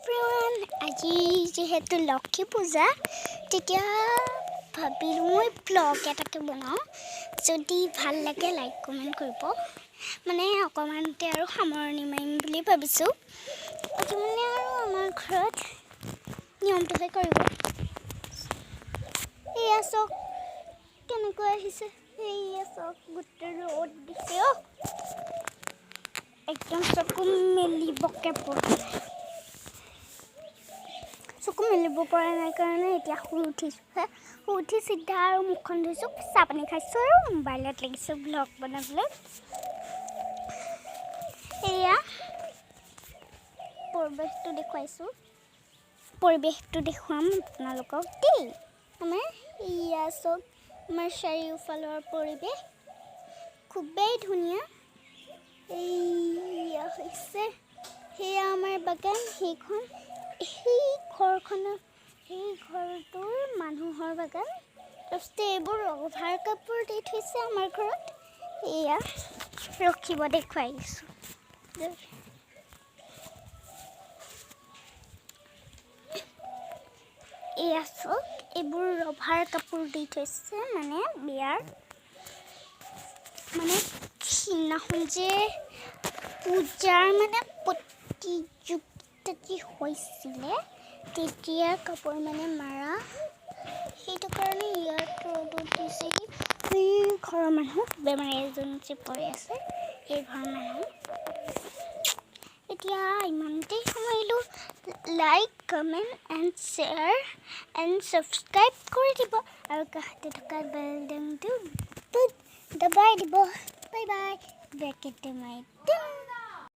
everyone আজি যেহেতু লক্ষ্মী পূজা তেতিয়া ভাবিলোঁ মই ব্লগ এটাকে বনাওঁ যদি ভাল লাগে লাইক কমেণ্ট কৰিব মানে অকণমানতে আৰু সামৰণি মাৰিম বুলি ভাবিছোঁ আজি মানে আৰু আমাৰ ঘৰত নিয়মটোহে কৰিব এয়া চাওক কেনেকৈ আহিছে এয়া চাওক গোটেই ৰ'দ দিছে একদম চকু মেলিবকে পৰা চকু মেলিব পৰা নাই কাৰণে এতিয়া শুই উঠিছোঁ শুই উঠি চিধা আৰু মুখখন ধুইছোঁ চাহ পানী খাইছোঁ আৰু মোবাইলত লাগিছোঁ ব্লগ বনাবলৈ এয়া পৰিৱেশটো দেখুৱাম আপোনালোকক দেই আমাৰ এয়া চব আমাৰ চাৰিওফালৰ পৰিৱেশ খুবেই ধুনীয়া এয়া হৈছে সেয়া আমাৰ বাগান সেইখন সেই ঘৰটোৰ মানুহৰ বাগান তাৰপিছতে এইবোৰ ৰভাৰ কাপোৰ দি থৈছে আমাৰ ঘৰত এয়া ৰখিব দেখুৱাই দিছোঁ এয়া চাওক এইবোৰ ৰভাৰ কাপোৰ দি থৈছে মানে বিয়াৰ মানে সিদিনাখন যে পূজাৰ মানে প্ৰতিযোগিতা যি হৈছিলে তেতিয়া কাপোৰ মানে মাৰা সেইটো কাৰণে ইয়াত ৰ'দত দিছে এই ঘৰৰ মানুহ বেমাৰী এজন যে পৰি আছে এই ঘৰৰ মানুহ এতিয়া ইমানতে সামৰিলোঁ like comment and share and subscribe কৰি দিব আৰু কাষতে থকা বেলডংটো দবাই দিব বাই বাই বেকেটে মাৰি